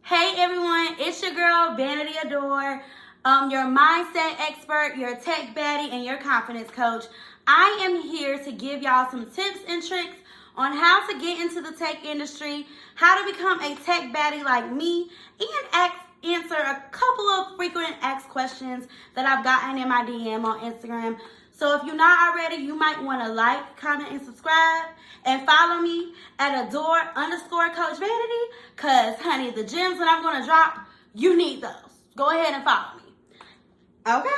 Hey everyone, it's your girl Vanity A'dore, your mindset expert, your tech baddie, and your confidence coach. I am here to give y'all some tips and tricks on how to get into the tech industry, how to become a tech baddie like me, and answer a couple of frequent asked questions that I've gotten in my DM on Instagram. So if you're not already, you might want to like, comment, and subscribe. And follow me at Adore_Coach Vanity. Because, honey, the gems that I'm going to drop, you need those. Go ahead and follow me. Okay?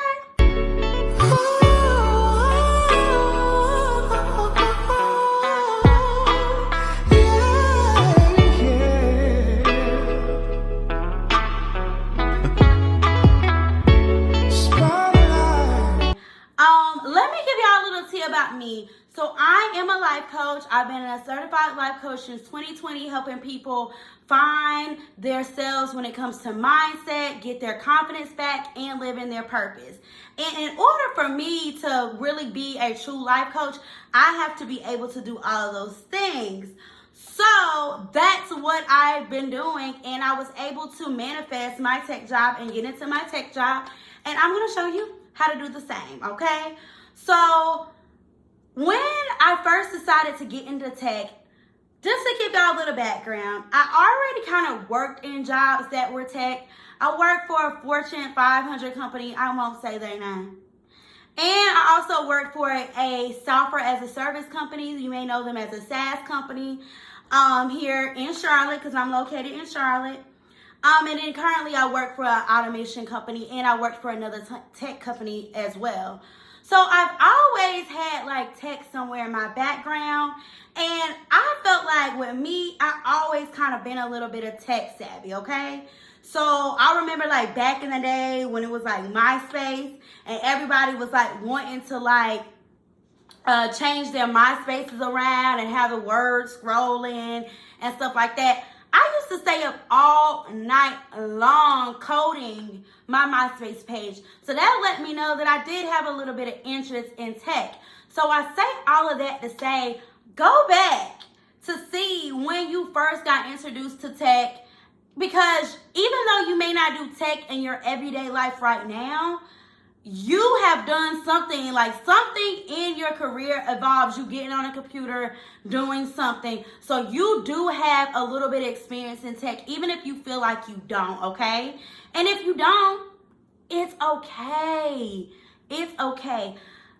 Let me give y'all a little tea about me. So I am a life coach. I've been a certified life coach since 2020, helping people find their selves when it comes to mindset, get their confidence back, and live in their purpose. And in order for me to really be a true life coach, I have to be able to do all of those things. So that's what I've been doing, and I was able to manifest my tech job and get into my tech job, and I'm going to show you how to do the same, okay? So when I first decided to get into tech, just to give y'all a little background, I already kind of worked in jobs that were tech. I worked for a Fortune 500 company. I won't say their name. And I also worked for a software as a service company. You may know them as a SaaS company here in Charlotte, because I'm located in Charlotte. And then currently I work for an automation company, and I worked for another tech company as well. So I've always had like tech somewhere in my background, and I felt like with me, I always kind of been a little bit of tech savvy, okay? So I remember like back in the day when it was like MySpace, and everybody was like wanting to like change their MySpaces around and have the words scrolling and stuff like that. I used to stay up all night long coding my MySpace page. So that let me know that I did have a little bit of interest in tech. So I say all of that to say, go back to see when you first got introduced to tech, because even though you may not do tech in your everyday life right now, you have done something, like something in your career involves you getting on a computer, doing something. So you do have a little bit of experience in tech, even if you feel like you don't, okay? And if you don't, it's okay. It's okay.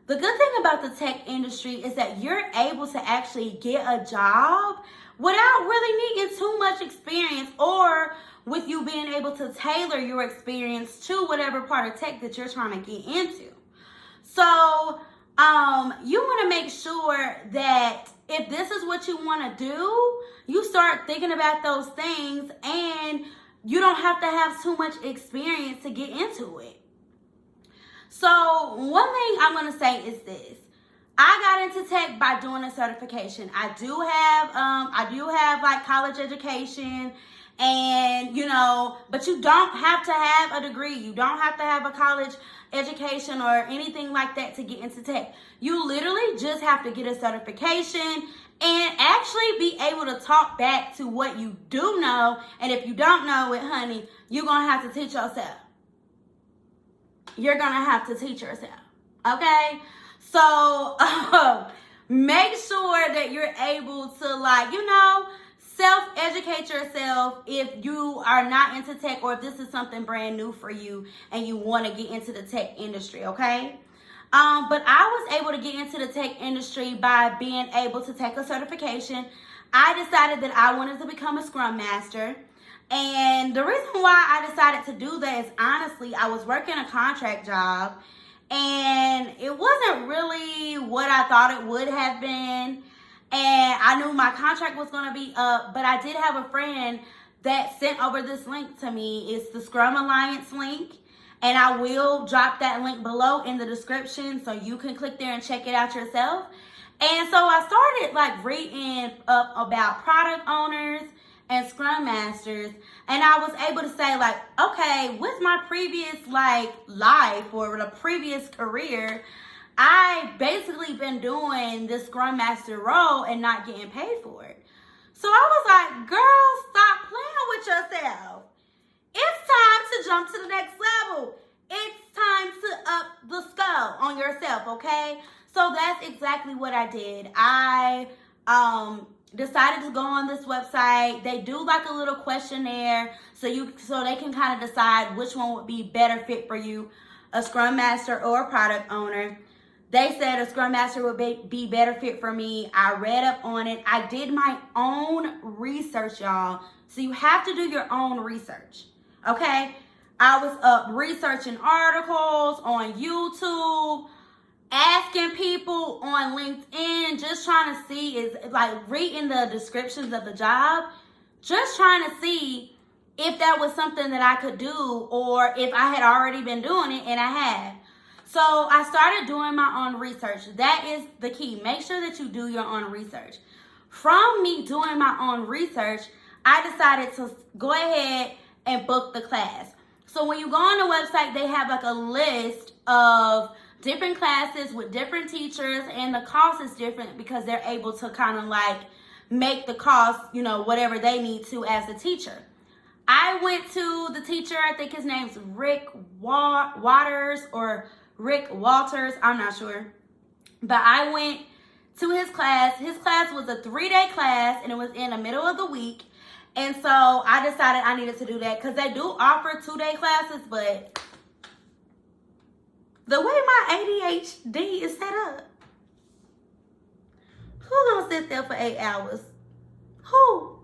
The good thing about the tech industry is that you're able to actually get a job without really needing too much experience, or with you being able to tailor your experience to whatever part of tech that you're trying to get into. So you want to make sure that if this is what you want to do, you start thinking about those things, and you don't have to have too much experience to get into it. So one thing I'm going to say is this. I got into tech by doing a certification. I do have like college education, and but you don't have to have a degree. You don't have to have a college education or anything like that to get into tech. You literally just have to get a certification and actually be able to talk back to what you do know. And if you don't know it, honey, you're going to have to teach yourself. You're going to have to teach yourself. Okay? So make sure that you're able to self-educate yourself if you are not into tech, or if this is something brand new for you and you want to get into the tech industry, okay? But I was able to get into the tech industry by being able to take a certification. I decided that I wanted to become a Scrum Master. And the reason why I decided to do that is, honestly, I was working a contract job, and it wasn't really what I thought it would have been. And I knew my contract was going to be up, but I did have a friend that sent over this link to me. It's the Scrum Alliance link, and I will drop that link below in the description so you can click there and check it out yourself. And so I started reading up about product owners and Scrum Masters, and I was able to say okay, with my previous life or the previous career, I basically been doing this Scrum Master role and not getting paid for it. So I was like, girl, stop playing with yourself. to jump to the next level. It's time to up the skull on yourself, okay? So that's exactly what I did. I decided to go on this website. They do like a little questionnaire so they can kind of decide which one would be better fit for you, a Scrum Master or a product owner. They said a Scrum Master would be better fit for me. I read up on it. I did my own research, y'all. So you have to do your own research, okay? I was up researching articles on YouTube, asking people on LinkedIn, just trying to see, reading the descriptions of the job, just trying to see if that was something that I could do or if I had already been doing it, and I had. So I started doing my own research. That is the key. Make sure that you do your own research. From me doing my own research, I decided to go ahead and book the class. So when you go on the website, they have like a list of different classes with different teachers, and the cost is different because they're able to kind of like make the cost, whatever they need to as a teacher. I went to the teacher, I think his name's Rick Waters or Rick Walters, I'm not sure. But I went to his class. His class was a 3-day class, and it was in the middle of the week. And so I decided I needed to do that because they do offer 2-day classes, but the way my ADHD is set up, who gonna sit there for 8 hours? Who?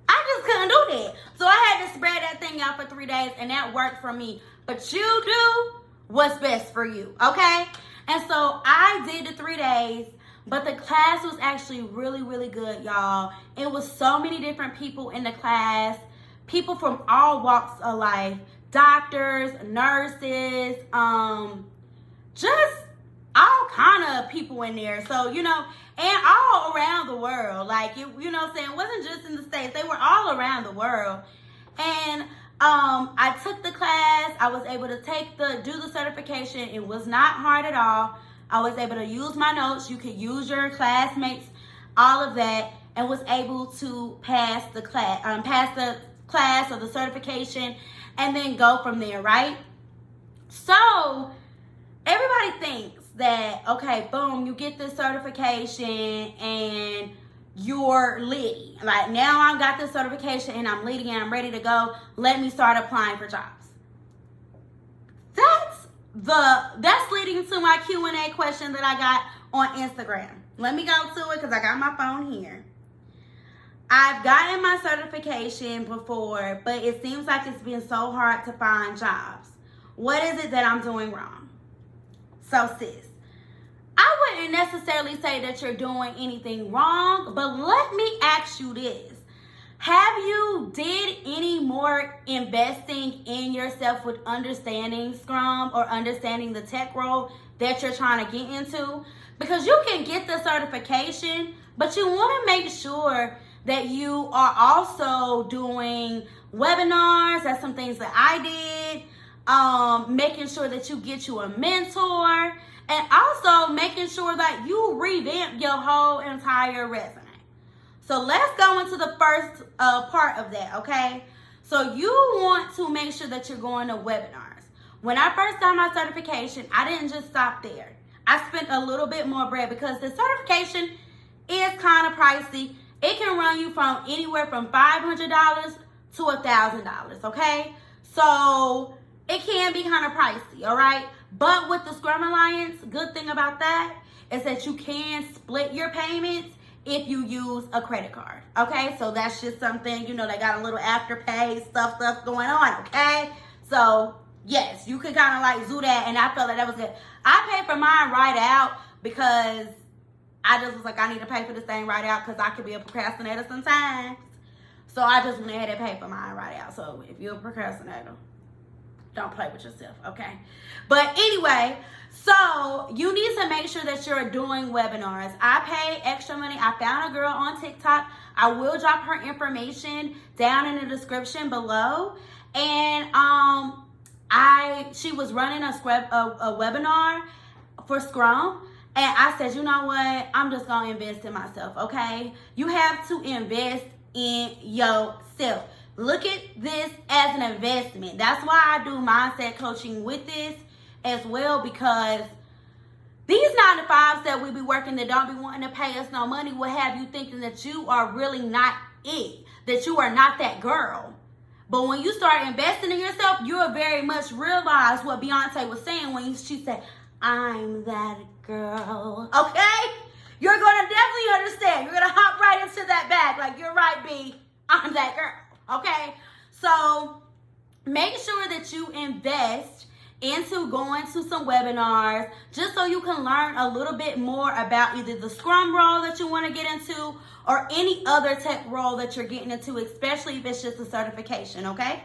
I just couldn't do that. So I had to spread that thing out for 3 days, and that worked for me. But you do what's best for you, okay? And so I did the 3 days, but the class was actually really, really good, y'all. It was so many different people in the class, people from all walks of life, doctors, nurses, just all kind of people in there. So, and all around the world. Like, it wasn't just in the States. They were all around the world. And I took the class. I was able to do the certification. It was not hard at all. I was able to use my notes. You could use your classmates, all of that, and was able to pass the class or the certification, and then go from there, right? So everybody thinks that, okay, boom, you get this certification and you're litty. Like, now I got this certification and I'm litty and I'm ready to go. Let me start applying for jobs. That's leading to my Q&A question that I got on Instagram. Let me go to it because I got my phone here. I've gotten my certification before, but it seems like it's been so hard to find jobs. What is it that I'm doing wrong? So, sis, I wouldn't necessarily say that you're doing anything wrong, but let me ask you this. Have you did any more investing in yourself with understanding Scrum or understanding the tech role that you're trying to get into? Because you can get the certification, but you want to make sure that you are also doing webinars. That's some things that I did. Making sure that you get you a mentor, and also making sure that you revamp your whole entire resume. So let's go into the first part of that, okay? So you want to make sure that you're going to webinars. When I first got my certification, I didn't just stop there. I spent a little bit more bread because the certification is kind of pricey. It can run you from anywhere from $500 to $1,000, okay? So it can be kind of pricey, all right? But with the Scrum Alliance, good thing about that is that you can split your payments if you use a credit card, okay? So that's just something, they got a little afterpay stuff going on, okay? So yes, you could kind of like do that, and I felt like that was good. I paid for mine right out because I just was like, I need to pay for this thing right out because I could be a procrastinator sometimes. So I just went ahead and paid for mine right out. So if you're a procrastinator, don't play with yourself, okay? But anyway, so you need to make sure that you're doing webinars. I paid extra money. I found a girl on Ticktock. I will drop her information down in the description below. And she was running a webinar for Scrum. And I said, you know what? I'm just going to invest in myself, okay? You have to invest in yourself. Look at this as an investment. That's why I do mindset coaching with this as well, because these 9-to-5s that we be working that don't be wanting to pay us no money will have you thinking that you are really not it, that you are not that girl. But when you start investing in yourself, you'll very much realize what Beyonce was saying when she said, I'm that girl. Okay? You're going to definitely understand. You're going to hop right into that bag. Like, you're right, B. I'm that girl. Okay? So make sure that you invest into going to some webinars just so you can learn a little bit more about either the Scrum role that you want to get into or any other tech role that you're getting into, especially if it's just a certification, okay?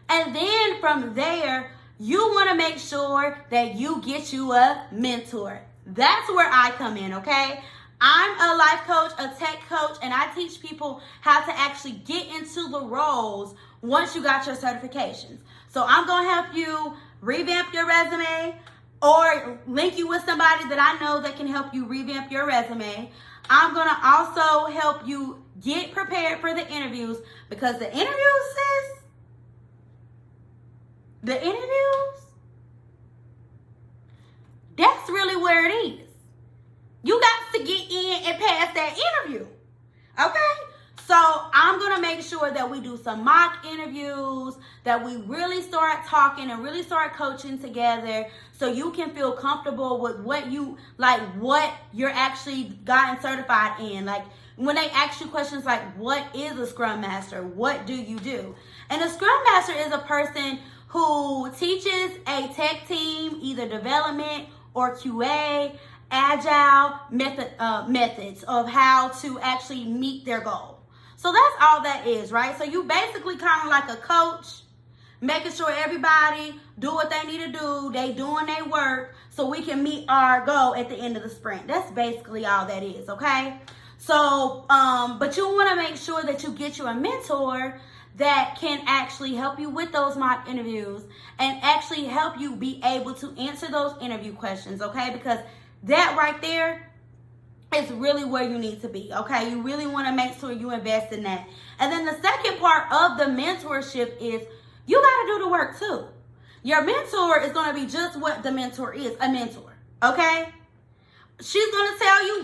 And then from there, you want to make sure that you get you a mentor. That's where I come in, okay? I'm a life coach, a tech coach, and I teach people how to actually get into the roles once you got your certifications. So I'm going to help you revamp your resume or link you with somebody that I know that can help you revamp your resume. I'm going to also help you get prepared for the interviews, because the interviews, sis, that's really where it is. You got to get in and pass that interview. Okay? So I'm going to make sure that we do some mock interviews, that we really start talking and really start coaching together so you can feel comfortable with what you're actually gotten certified in. Like when they ask you questions like, what is a Scrum Master? What do you do? And a Scrum Master is a person who teaches a tech team either development or QA, agile methods of how to actually meet their goal. So that's all that is, right? So you basically kind of like a coach, making sure everybody do what they need to do, they doing their work, so we can meet our goal at the end of the sprint. That's basically all that is, okay? So, but you want to make sure that you get you a mentor that can actually help you with those mock interviews and actually help you be able to answer those interview questions, okay? Because that right there is really where you need to be, okay? You really want to make sure you invest in that. And then the second part of the mentorship is you got to do the work too. Your mentor is going to be just what the mentor is, a mentor, okay? She's going to tell you,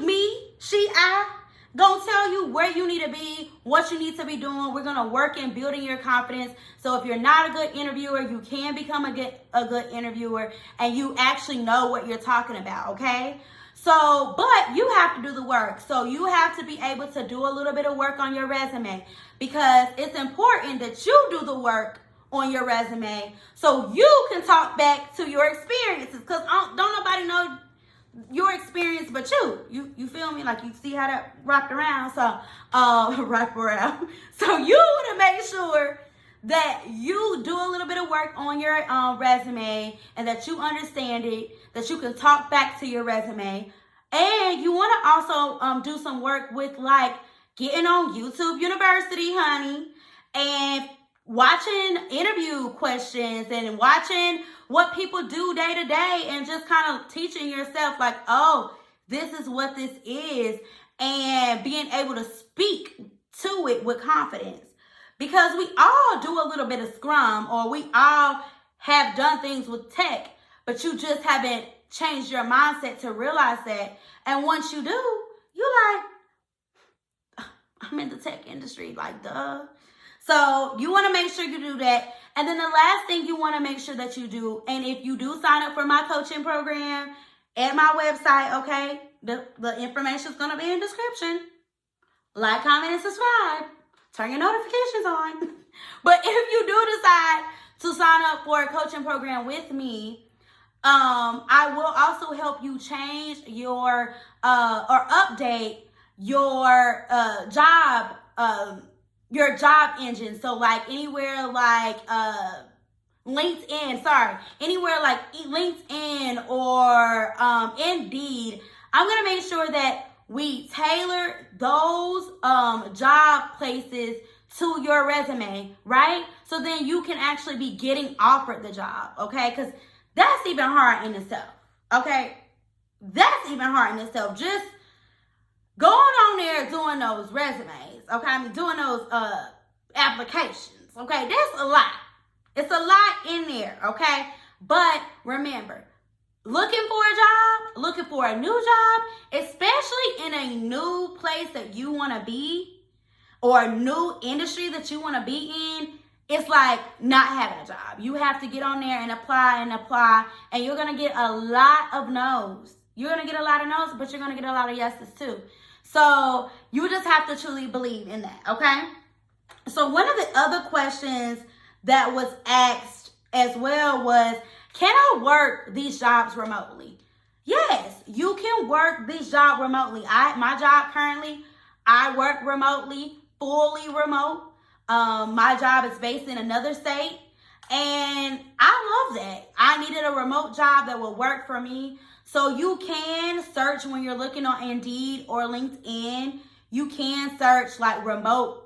gonna tell you where you need to be, what you need to be doing. We're gonna work in building your confidence. So if you're not a good interviewer, you can become a good interviewer, and you actually know what you're talking about, okay? So, but you have to do the work. So you have to be able to do a little bit of work on your resume, because it's important that you do the work on your resume so you can talk back to your experiences, because don't nobody know your experience but you feel me? Like, you see how that wrapped around? So wrap around. So you want to make sure that you do a little bit of work on your resume, and that you understand it, that you can talk back to your resume. And you want to also do some work with, like, getting on YouTube University, honey, and watching interview questions and watching what people do day to day, and just kind of teaching yourself, like, oh, this is what this is, and being able to speak to it with confidence. Because we all do a little bit of Scrum, or we all have done things with tech, but you just haven't changed your mindset to realize that. And once you do, you're like, I'm in the tech industry, like, duh. So you want to make sure you do that. And then the last thing you want to make sure that you do, and if you do sign up for my coaching program at my website, okay, the information is going to be in the description. Like, comment, and subscribe. Turn your notifications on. But if you do decide to sign up for a coaching program with me, I will also help you change your or update your job engine. So like anywhere like anywhere like LinkedIn or Indeed, I'm gonna make sure that we tailor those job places to your resume, right? So then you can actually be getting offered the job, okay? Because that's even hard in itself, okay? That's even hard in itself. Just going on there doing those resumes, okay? I mean, doing those applications, Okay, that's a lot. It's a lot in there, okay? But remember, looking for a job, looking for a new job, especially in a new place that you want to be or a new industry that you want to be in, it's like not having a job. You have to get on there and apply, and you're going to get a lot of no's. You're going to get a lot of no's, but you're going to get a lot of yeses too. So you just have to truly believe in that, okay? So one of the other questions that was asked as well was, can I work these jobs remotely? Yes, you can work these jobs remotely. My job currently, I work remotely, fully remote. My job is based in another state, and I love that. I needed a remote job that will work for me. So you can search when you're looking on Indeed or LinkedIn. You can search like remote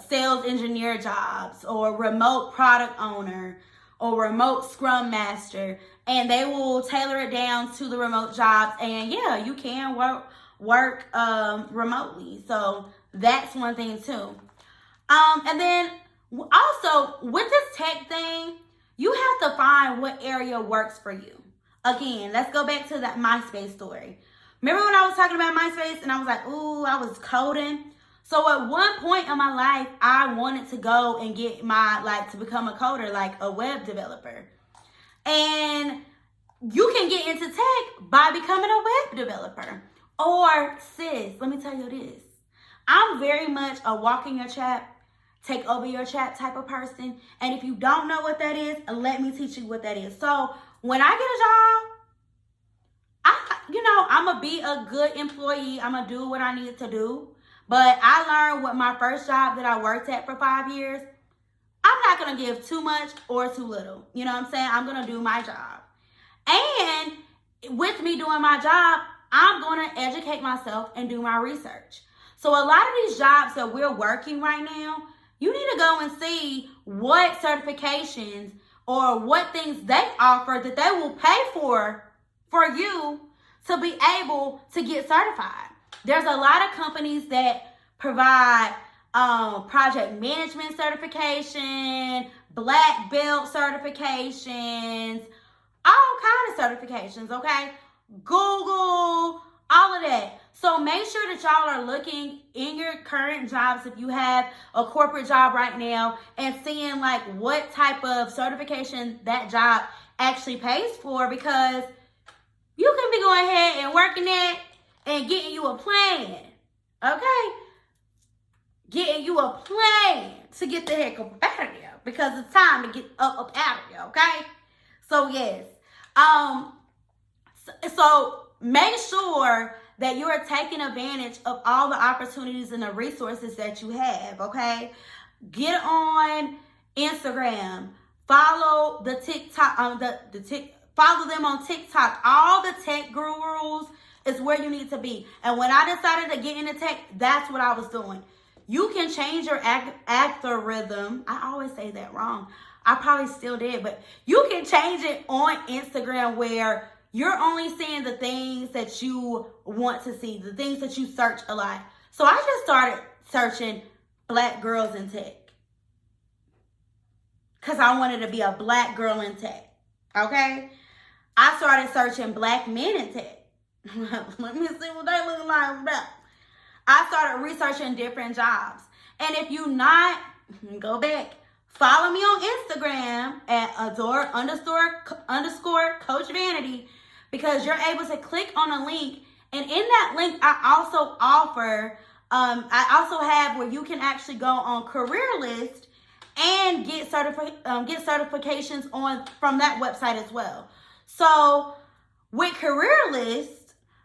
sales engineer jobs or remote product owner or remote scrum master, and they will tailor it down to the remote jobs. And yeah, you can work remotely. So that's one thing too. And then also with this tech thing, you have to find what area works for you. Again, let's go back to that MySpace story. Remember when I was talking about MySpace and I was like, ooh, I was coding. So at one point in my life, I wanted to go and get to become a coder, like a web developer. And you can get into tech by becoming a web developer. Or sis, let me tell you this. I'm very much a walk in your trap, take over your trap type of person. And if you don't know what that is, let me teach you what that is. So when I get a job, I'm going to be a good employee. I'm going to do what I need to do. But I learned with my first job that I worked at for 5 years, I'm not going to give too much or too little. You know what I'm saying? I'm going to do my job. And with me doing my job, I'm going to educate myself and do my research. So a lot of these jobs that we're working right now, you need to go and see what certifications or what things they offer that they will pay for you to be able to get certified. There's a lot of companies that provide project management certification, black belt certifications, all kinds of certifications, okay? Google, all of that. So make sure that y'all are looking in your current jobs, if you have a corporate job right now, and seeing like what type of certification that job actually pays for, because you can be going ahead and working that and getting you a plan, okay? Getting you a plan to get the heck up out of there, because it's time to get up out of there, okay? So yes, so make sure that you are taking advantage of all the opportunities and the resources that you have, okay? Get on Instagram, follow the TikTok, follow them on TikTok. All the tech gurus is where you need to be. And when I decided to get into tech, that's what I was doing. You can change your algorithm. I always say that wrong. I probably still did, but you can change it on Instagram where you're only seeing the things that you want to see, the things that you search a lot. So I just started searching black girls in tech because I wanted to be a black girl in tech, okay? I started searching black men in tech. Let me see what they look like. I started researching different jobs. And if you not, go back. Follow me on Instagram at A'dore _ Coach Vanity, because you're able to click on a link. And in that link, I also offer, I also have where you can actually go on Career List and get certifications from that website as well. So with Career List,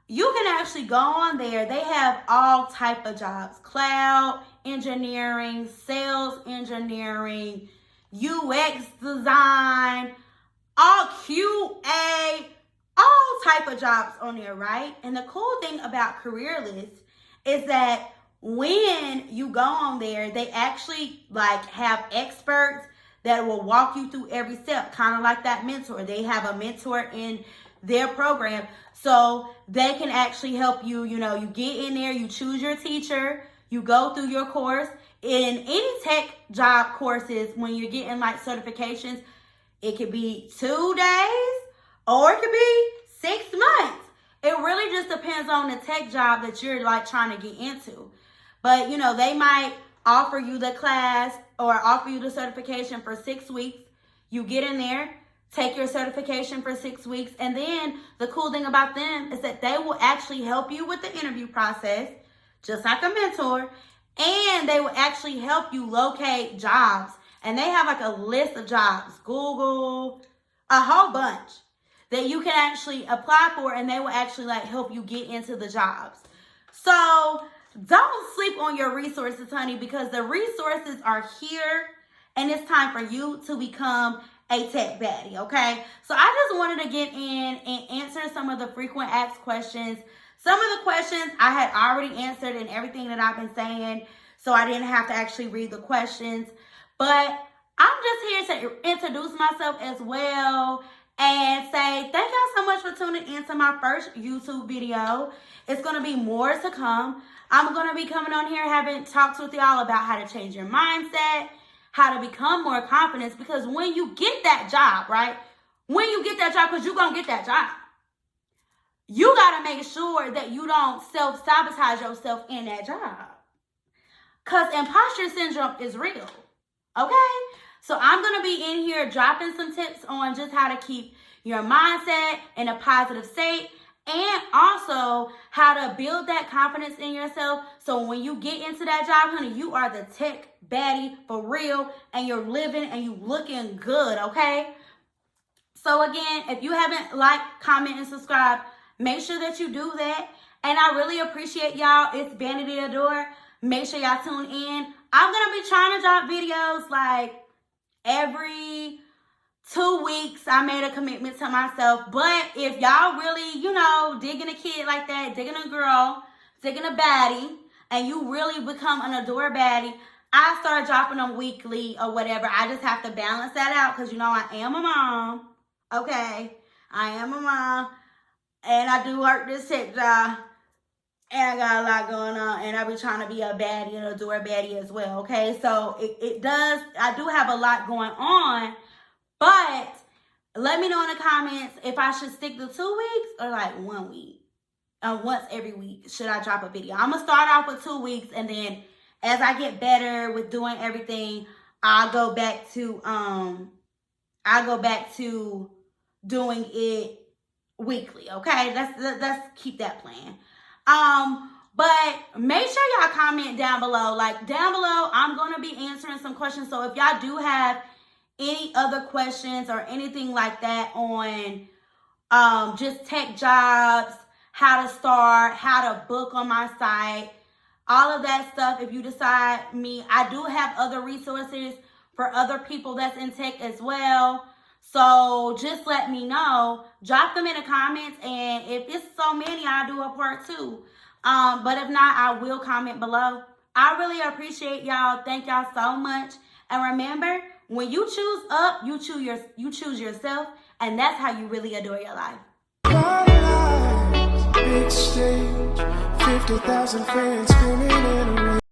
you can actually go on there. They have all type of jobs: cloud engineering, sales engineering, UX design, all QA, all type of jobs on there, right? And the cool thing about Career List is that when you go on there, they actually have experts that will walk you through every step, kind of like that mentor. They have a mentor in their program, so they can actually help you. You get in there, you choose your teacher, you go through your course, in any tech job courses, when you're getting like certifications, it could be 2 days or it could be 6 months. It really just depends on the tech job that you're like trying to get into. But you know, they might offer you the class or offer you the certification for 6 weeks. You get in there, take your certification for 6 weeks, and then the cool thing about them is that they will actually help you with the interview process, just like a mentor, and they will actually help you locate jobs. And they have like a list of jobs, Google, a whole bunch that you can actually apply for, and they will actually like help you get into the jobs. So don't sleep on your resources, honey, because the resources are here, and it's time for you to become a tech baddie, okay? So I just wanted to get in and answer some of the frequent asked questions. Some of the questions I had already answered in everything that I've been saying, so I didn't have to actually read the questions. But I'm just here to introduce myself as well and say thank y'all so much for tuning into my first YouTube video. It's going to be more to come. I'm going to be coming on here having talks with y'all about how to change your mindset, how to become more confident, because when you get that job, right? When you get that job, because you're going to get that job, you got to make sure that you don't self-sabotage yourself in that job. Because imposter syndrome is real, okay? So I'm going to be in here dropping some tips on just how to keep your mindset in a positive state, and also how to build that confidence in yourself. So when you get into that job, honey, you are the tech baddie for real, and you're living and you looking good, okay? So again, if you haven't liked, comment, and subscribe, make sure that you do that. And I really appreciate y'all. It's Vanity A'dore. Make sure y'all tune in. I'm going to be trying to drop videos like every 2 weeks. I made a commitment to myself. But if y'all really, you know, digging a kid like that, digging a girl, digging a baddie, and you really become an A'dore baddie, I start dropping them weekly or whatever. I just have to balance that out because, you know, I am a mom. Okay? I am a mom. And I do work this tech job. And I got a lot going on. And I be trying to be a baddie and A'dore baddie as well. Okay? So I do have a lot going on. But let me know in the comments if I should stick to 2 weeks or like 1 week. Once every week, should I drop a video? I'm going to start off with 2 weeks, and then as I get better with doing everything, I'll go back to doing it weekly. Okay, let's keep that plan. But make sure y'all comment down below. Like down below, I'm gonna be answering some questions. So if y'all do have any other questions or anything like that on just tech jobs, how to start, how to book on my site, all of that stuff, if you decide me, I do have other resources for other people that's in tech as well. So just let me know. Drop them in the comments, and if it's so many, I'll do a part 2. But if not, I will comment below. I really appreciate y'all. Thank y'all so much. And remember, when you choose up, you choose yourself, and that's how you really adore your life. Big stage, 50,000 fans screaming in a